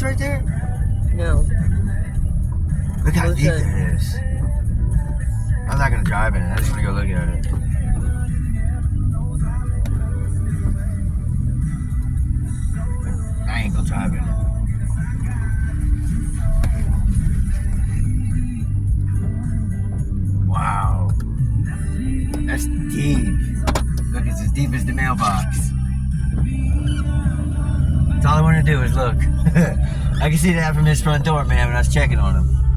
right there? No. Look how What's deep that? it is. I'm not gonna drive in it. I just wanna go look at it. I ain't gonna drive in it. Wow. That's deep. Look, it's as deep as the mailbox. That's all I want to do is look. I can see that from his front door, man, when I was checking on him.